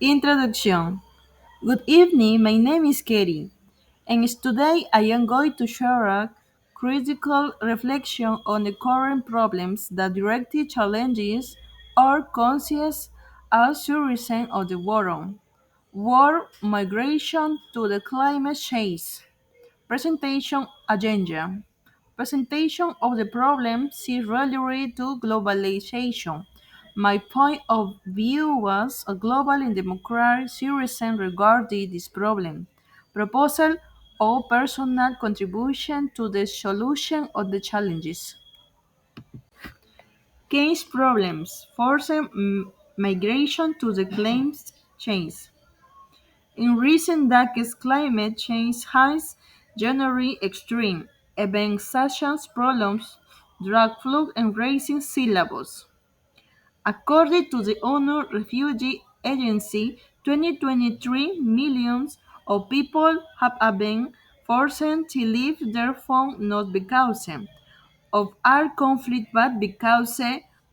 Introduction. Good evening, my name is Katie, and today I am going to share a critical reflection on the current problems that directly challenges our conscience as citizens of the world. War, migration to the climate change. Presentation agenda. Presentation of the problem is related to globalization. My point of view was a global and democratic citizen regarding this problem. Proposal or personal contribution to the solution of the challenges. Case problems. Forced migration to the climate change. In recent decades, climate change has generated extreme events such as problems, drought, flood, and rising sea levels. According to the UN Refugee Agency, 2023 millions of people have been forced to leave their home not because of armed conflict but because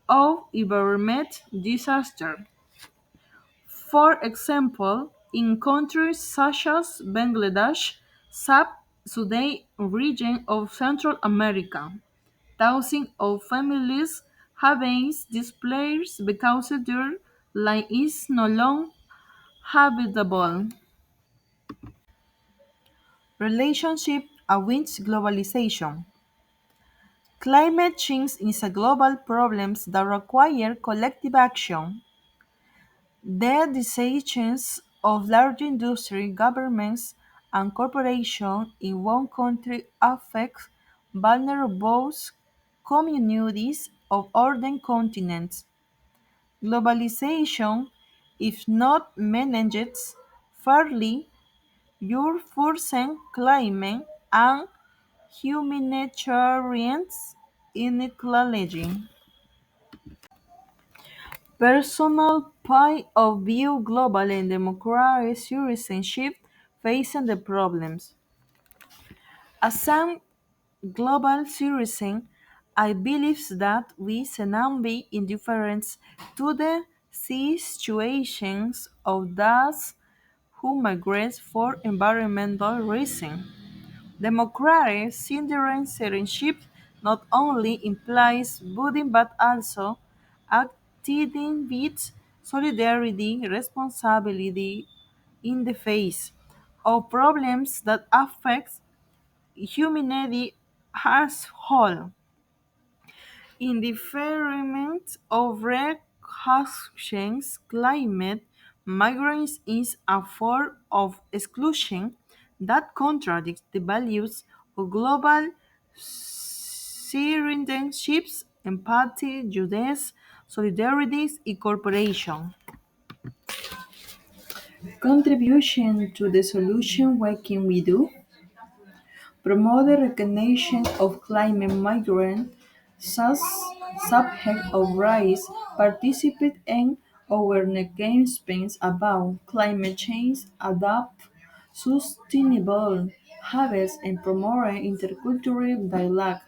of environment disaster. For example, in countries such as Bangladesh, South-Sudan region of Central America, thousands of families have been displaced because their land is no longer habitable. Relationship against globalization. Climate change is a global problem that requires collective action. The decisions of large industry, governments, and corporations in one country affect vulnerable communities of other continents. Globalization, if not managed fairly, will worsen climate and humanitarian inequality. Personal point of view global and democratic citizenship facing the problems. As a global citizen, I believe that we cannot be indifferent to the situations of those who migrate for environmental reasons. Democratic citizenship not only implies voting but also acting with solidarity, responsibility in the face of problems that affect humanity as whole. In the deferment of change, climate migrants is a form of exclusion that contradicts the values of global citizenships, empathy, justice, solidarity, and cooperation. Contribution to the solution. What can we do? Promote the recognition of climate migrants as subjects of rights, participate in awareness campaigns about climate change, adopt sustainable habits, and promote intercultural dialogue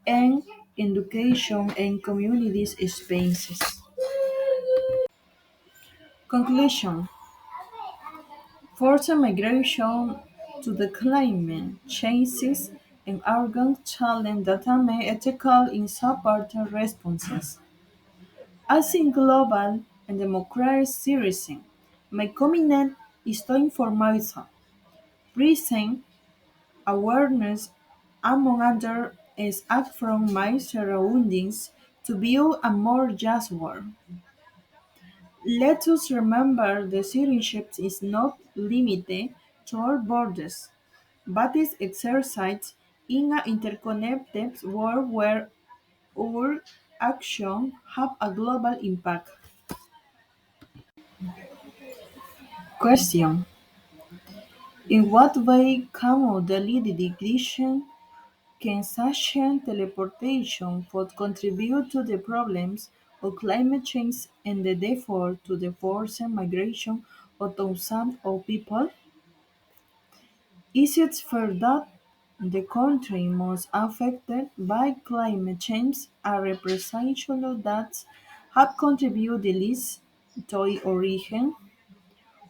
and education in community spaces. Conclusion. Forced migration to the climate changes an urgent challenge that may ethical in supporting responses. As a global and democratic citizen, my commitment is to information, raising awareness, among others, is act from my surroundings to build a more just world. Let us remember that citizenship is not limited to our borders, but is exercised in an interconnected world where our actions have a global impact. Question. In what way can modality degradation can such teleportation would contribute to the problems of climate change and therefore to the forced migration of thousands of people? Is it fair that the country most affected by climate change are representations that have contributed the least to its origin?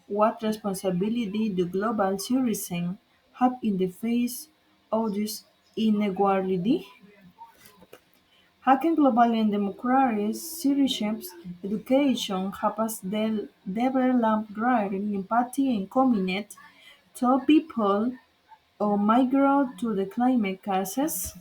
What responsibility do global citizens have in the face of this inequality? How can global and democratic citizenship education help us develop greater empathy and commitment to people who migrate to the climate crisis?